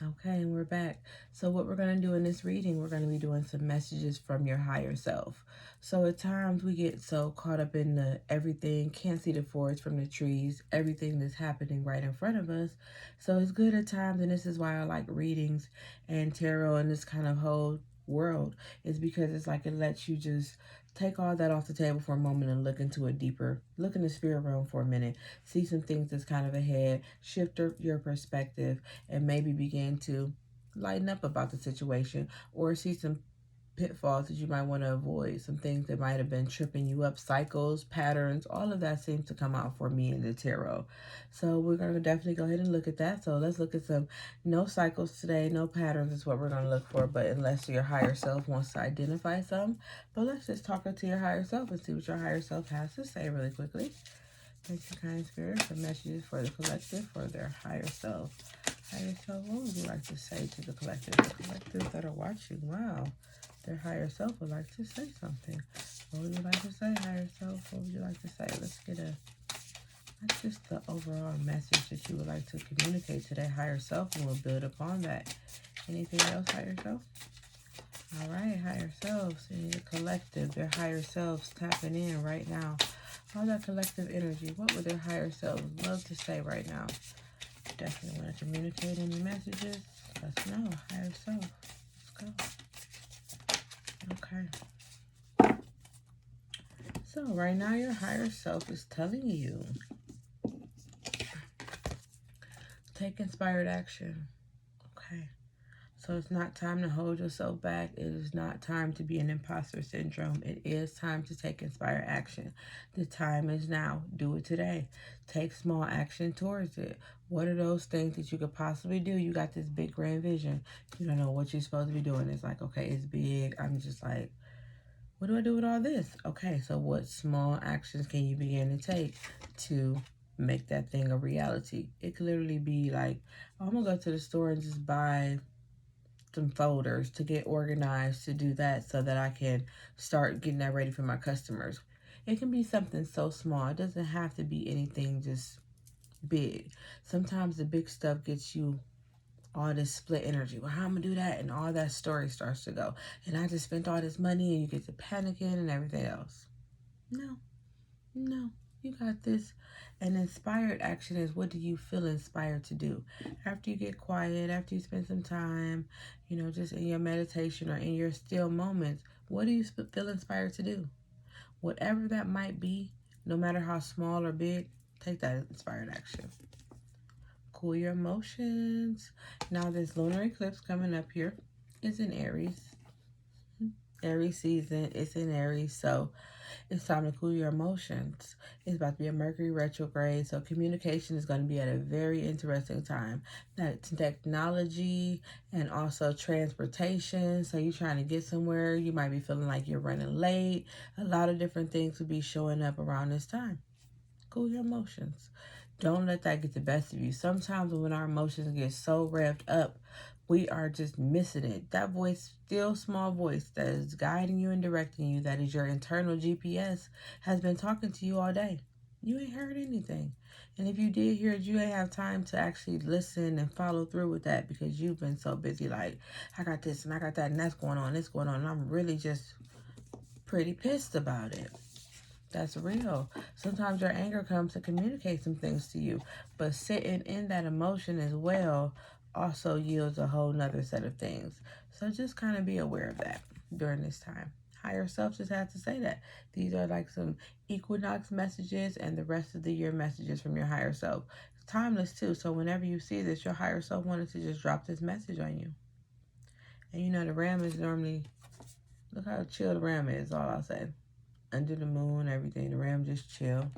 Okay, and we're back. So what we're going to do in this reading, we're going to be doing some messages from your higher self. So at times we get so caught up in the everything, can't see the forest from the trees, everything that's happening right in front of us. So it's good at times, and this is why I like readings and tarot and this kind of whole world, is because it's like it lets you just take all that off the table for a moment and look into a deeper, look in the spirit realm for a minute, see some things that's kind of ahead, shift your perspective, and maybe begin to lighten up about the situation or see some pitfalls that you might want to avoid, some things that might have been tripping you up, cycles, patterns, all of that seems to come out for me in the tarot. So we're going to definitely go ahead and look at that. So let's look at some no cycles today, no patterns is what we're going to look for, but unless your higher self wants to identify some. But let's just talk to your higher self and see what your higher self has to say really quickly. Thank you, kind spirit, for messages for the collective, for their higher self. Higher self, what would you like to say to the collective? The collectives that are watching, wow. Their higher self would like to say something. What would you like to say, higher self? What would you like to say? Let's get that's just the overall message that you would like to communicate to that higher self, and we'll build upon that. Anything else, higher self? All right, higher selves in your collective, their higher selves tapping in right now. All that collective energy, what would their higher selves love to say right now? Definitely want to communicate any messages. Let's know, higher self. Let's go. Okay. So right now your higher self is telling you, take inspired action. Okay. So it's not time to hold yourself back. It is not time to be an imposter syndrome. It is time to take inspired action. The time is now. Do it today. Take small action towards it. What are those things that you could possibly do? You got this big grand vision. You don't know what you're supposed to be doing. It's like, okay, it's big. I'm just like, what do I do with all this? Okay, so what small actions can you begin to take to make that thing a reality? It could literally be like, oh, I'm going to go to the store and just buy some folders to get organized to do that so that I can start getting that ready for my customers. It can be something so small. It doesn't have to be anything just big. Sometimes the big stuff gets you all this split energy. Well, how I'm gonna do that, and all that story starts to go. And I just spent all this money, and you get to panicking and everything else. No, no, you got this. An inspired action is, what do you feel inspired to do? After you get quiet, after you spend some time, just in your meditation or in your still moments, what do you feel inspired to do? Whatever that might be, no matter how small or big, take that inspired action. Cool your emotions. Now, this lunar eclipse coming up here is in Aries. Aries season, it's in Aries, so it's time to cool your emotions. It's about to be a Mercury retrograde, so communication is going to be at a very interesting time. That's technology and also transportation. So you're trying to get somewhere, you might be feeling like you're running late. A lot of different things will be showing up around this time. Cool your emotions. Don't let that get the best of you. Sometimes when our emotions get so revved up, we are just missing it. That voice, still small voice that is guiding you and directing you, that is your internal GPS, has been talking to you all day. You ain't heard anything. And if you did hear it, you ain't have time to actually listen and follow through with that because you've been so busy like, I got this and I got that and that's going on, this going on. And I'm really just pretty pissed about it. That's real. Sometimes your anger comes to communicate some things to you, but sitting in that emotion as well also yields a whole nother set of things. So just kind of be aware of that during this time. Higher self just had to say that. These are like some equinox messages and the rest of the year messages from your higher self. It's timeless too. So whenever you see this, your higher self wanted to just drop this message on you. And the ram is normally, look how chill the ram is, all I'll say. Under the moon, everything. The ram just chill.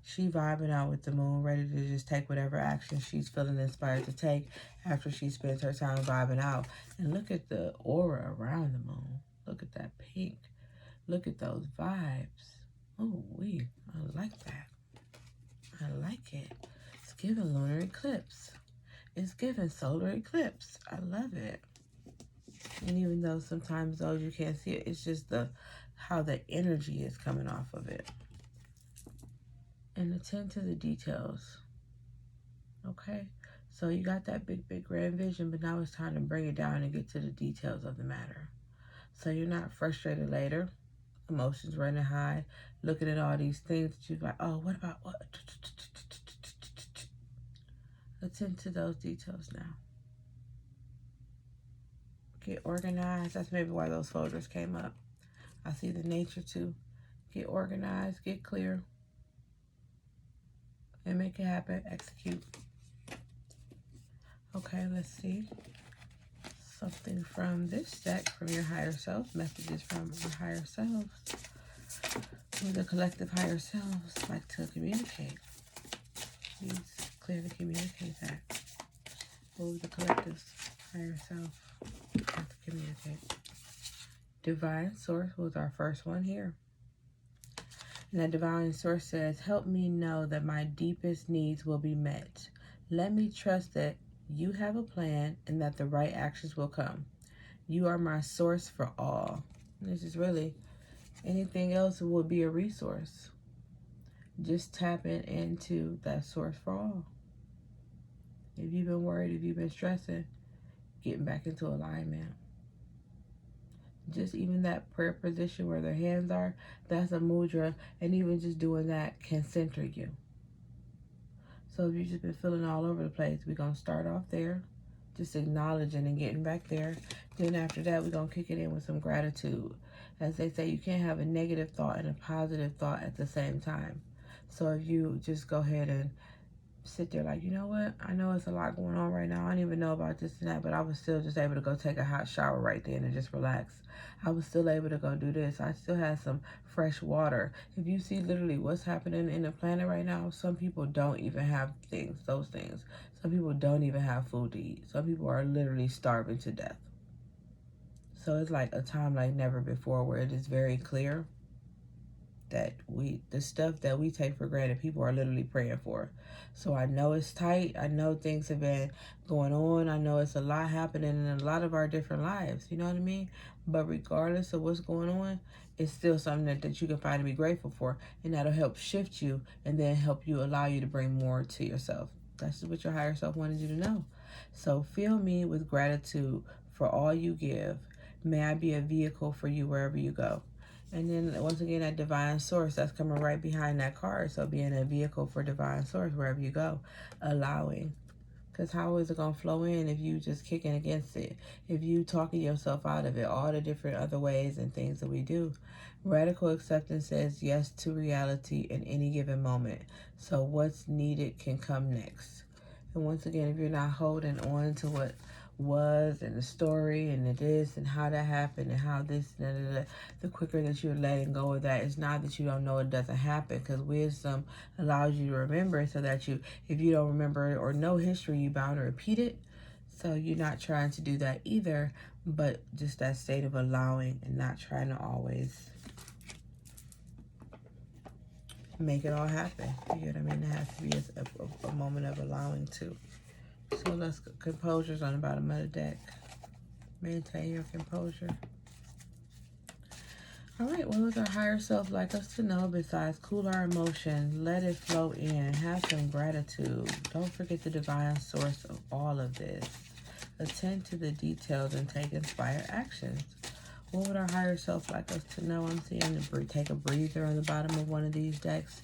She vibing out with the moon, ready to just take whatever action she's feeling inspired to take after she spends her time vibing out. And look at the aura around the moon. Look at that pink. Look at those vibes. Oh, I like that. I like it. It's giving lunar eclipse. It's giving solar eclipse. I love it. And even though sometimes those you can't see it, it's just how the energy is coming off of it. And attend to the details. Okay? So you got that big grand vision, but now it's time to bring it down and get to the details of the matter. So you're not frustrated later, emotions running high, looking at all these things that you're like, oh, what about what? Attend to those details now. Get organized. That's maybe why those folders came up. I see the nature too. Get organized, get clear, and make it happen. Execute. Okay, let's see. Something from this deck from your higher self. Messages from your higher selves. The collective higher selves like to communicate. Please clearly communicate that. What would the collective's higher self have to communicate? Divine Source was our first one here. And that Divine Source says, help me know that my deepest needs will be met. Let me trust that you have a plan and that the right actions will come. You are my source for all. And this is really, anything else would be a resource. Just tapping into that source for all. If you've been worried, if you've been stressing, getting back into alignment. Just even that prayer position where their hands are, that's a mudra, and even just doing that can center you. So if you've just been feeling all over the place, we're going to start off there, just acknowledging and getting back there. Then after that, we're going to kick it in with some gratitude. As they say, you can't have a negative thought and a positive thought at the same time. So if you just go ahead and sit there like, you know what, I know it's a lot going on right now. I don't even know about this and that, but I was still just able to go take a hot shower right then and just relax. I was still able to go do this. I still had some fresh water. If you see literally what's happening in the planet right now, some people don't even have those things. Some people don't even have food to eat. Some people are literally starving to death. So it's like a time like never before where it is very clear that the stuff that we take for granted, people are literally praying for. So I know it's tight. I know things have been going on. I know it's a lot happening in a lot of our different lives. You know what I mean? But regardless of what's going on, it's still something that you can find to be grateful for. And that'll help shift you and then help you, allow you to bring more to yourself. That's what your higher self wanted you to know. So fill me with gratitude for all you give. May I be a vehicle for you wherever you go. And then once again, that divine source, that's coming right behind that card. So being a vehicle for divine source wherever you go, allowing. Because how is it going to flow in if you just kicking against it? If you talking yourself out of it, all the different other ways and things that we do. Radical acceptance says yes to reality in any given moment. So what's needed can come next. And once again, if you're not holding on to what was and the story and the this and how that happened and how this and the quicker that you're letting go of that, it's not that you don't know it doesn't happen, because wisdom allows you to remember, so that you, if you don't remember or know history, you bound to repeat it. So you're not trying to do that either, but just that state of allowing and not trying to always make it all happen. You know what I mean? It has to be a moment of allowing too. So let's go. Composure's on the bottom of the deck. Maintain your composure. All right, what would our higher self like us to know besides cool our emotions, let it flow in, have some gratitude. Don't forget the divine source of all of this. Attend to the details and take inspired actions. What would our higher self like us to know? I'm seeing take a breather on the bottom of one of these decks.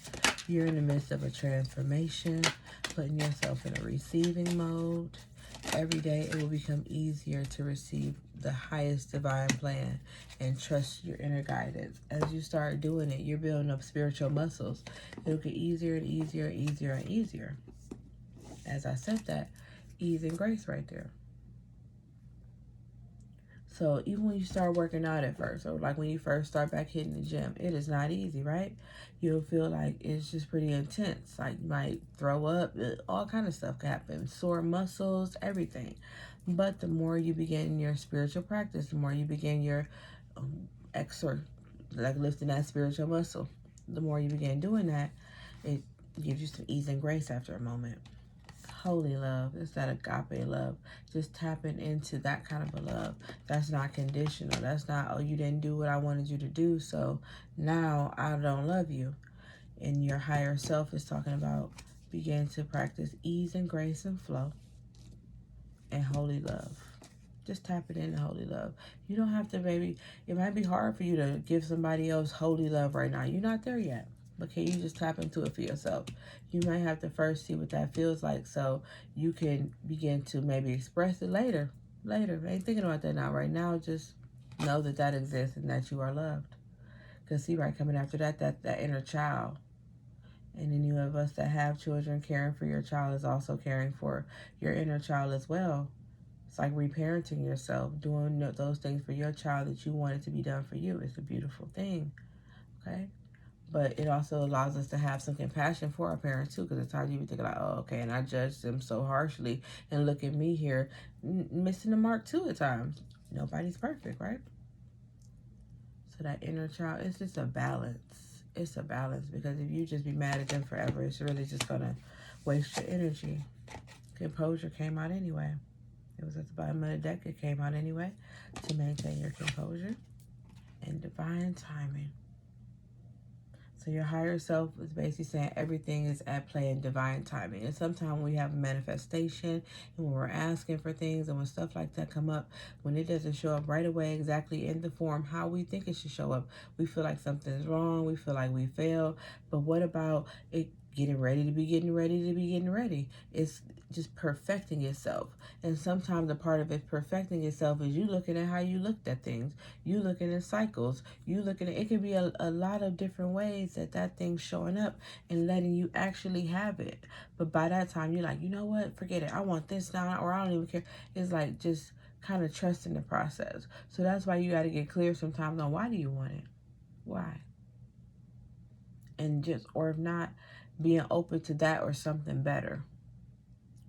You're in the midst of a transformation, putting yourself in a receiving mode. Every day it will become easier to receive the highest divine plan and trust your inner guidance. As you start doing it, you're building up spiritual muscles. It'll get easier and easier and easier and easier. As I said that, ease and grace right there. So even when you start working out at first, or like when you first start back hitting the gym, it is not easy, right? You'll feel like it's just pretty intense. Like you might throw up, all kind of stuff can happen. Sore muscles, everything. But the more you begin your spiritual practice, the more you begin your like lifting that spiritual muscle, the more you begin doing that, it gives you some ease and grace after a moment. Holy love. It's that agape love. Just tapping into that kind of a love. That's not conditional. That's not, oh, you didn't do what I wanted you to do, so now I don't love you. And your higher self is talking about begin to practice ease and grace and flow. and holy love. Just tap it into holy love. You don't have to, baby. It might be hard for you to give somebody else holy love right now. You're not there yet. But can you just tap into it for yourself? You might have to first see what that feels like so you can begin to maybe express it later. Later. I ain't thinking about that now. Right now, just know that that exists and that you are loved. Because see, right, coming after that, that inner child. And any of us that have children, caring for your child is also caring for your inner child as well. It's like reparenting yourself, doing those things for your child that you wanted to be done for you. It's a beautiful thing, okay? But it also allows us to have some compassion for our parents too, because at times you be thinking like, oh, okay, and I judge them so harshly, and look at me here, missing the mark too at times. Nobody's perfect, right? So that inner child, it's just a balance. It's a balance, because if you just be mad at them forever, it's really just gonna waste your energy. Composure came out anyway. It was at the bottom of the deck. It came out anyway. To maintain your composure and divine timing. So your higher self is basically saying everything is at play in divine timing. And sometimes we have a manifestation, and when we're asking for things and when stuff like that come up, when it doesn't show up right away exactly in the form how we think it should show up, we feel like something's wrong. We feel like we failed. But what about it getting ready to be getting ready to be getting ready? It's just perfecting itself. And sometimes a part of it perfecting itself is you looking at how you looked at things. You looking at cycles. You looking at, it could be a lot of different ways that thing's showing up and letting you actually have it. But by that time, you're like, you know what? Forget it. I want this now, or I don't even care. It's like just kind of trusting the process. So that's why you got to get clear sometimes on why do you want it? Why? And just, or if not, being open to that or something better.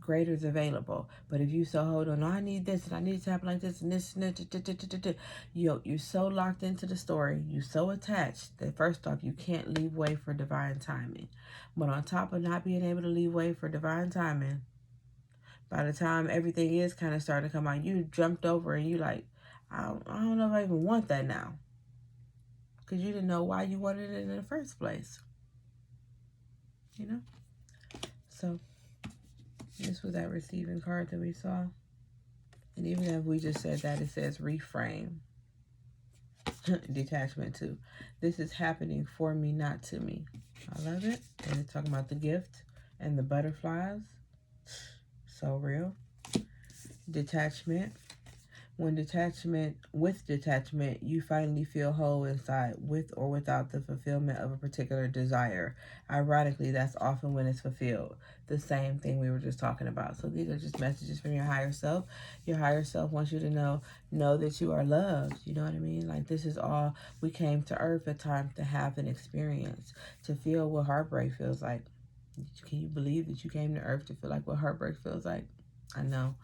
Greater is available. But if you so hold on, I need this and I need it to happen like this and this and that, you're so locked into the story, you're so attached that first off, you can't leave way for divine timing. But on top of not being able to leave way for divine timing, by the time everything is kind of starting to come out, you jumped over and you like, I don't know if I even want that now. Because you didn't know why you wanted it in the first place. You know? So this was that receiving card that we saw. And even if we just said that, it says reframe. Detachment too. This is happening for me, not to me. I love it. And it's talking about the gift and the butterflies. So real. Detachment. With detachment, you finally feel whole inside with or without the fulfillment of a particular desire. Ironically, that's often when it's fulfilled. The same thing we were just talking about. So these are just messages from your higher self. Your higher self wants you to know that you are loved. You know what I mean? Like this is all we came to earth at times to have an experience, to feel what heartbreak feels like. Can you believe that you came to earth to feel like what heartbreak feels like? I know.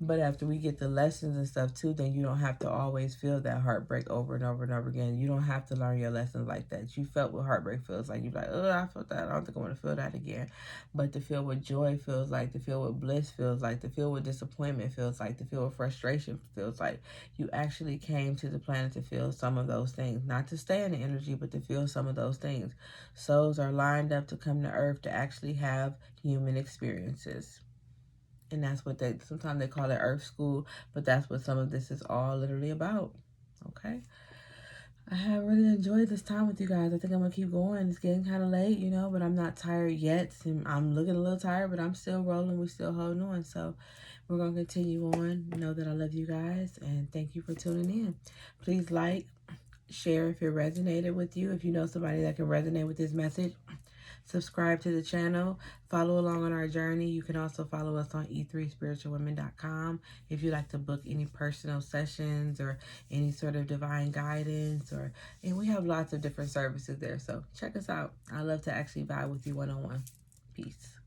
But after we get the lessons and stuff too, then you don't have to always feel that heartbreak over and over and over again. You don't have to learn your lessons like that. You felt what heartbreak feels like. You're like, oh, I felt that. I don't think I want to feel that again. But to feel what joy feels like, to feel what bliss feels like, to feel what disappointment feels like, to feel what frustration feels like. You actually came to the planet to feel some of those things. Not to stay in the energy, but to feel some of those things. Souls are lined up to come to earth to actually have human experiences. And that's what sometimes they call it Earth School, but that's what some of this is all literally about. Okay? I have really enjoyed this time with you guys. I think I'm going to keep going. It's getting kind of late, but I'm not tired yet. I'm looking a little tired, but I'm still rolling. We're still holding on. So we're going to continue on. Know that I love you guys, and thank you for tuning in. Please like, share if it resonated with you. If you know somebody that can resonate with this message, subscribe to the channel. Follow along on our journey. You can also follow us on e3spiritualwomen.com if you'd like to book any personal sessions or any sort of divine guidance. And we have lots of different services there. So check us out. I love to actually vibe with you one-on-one. Peace.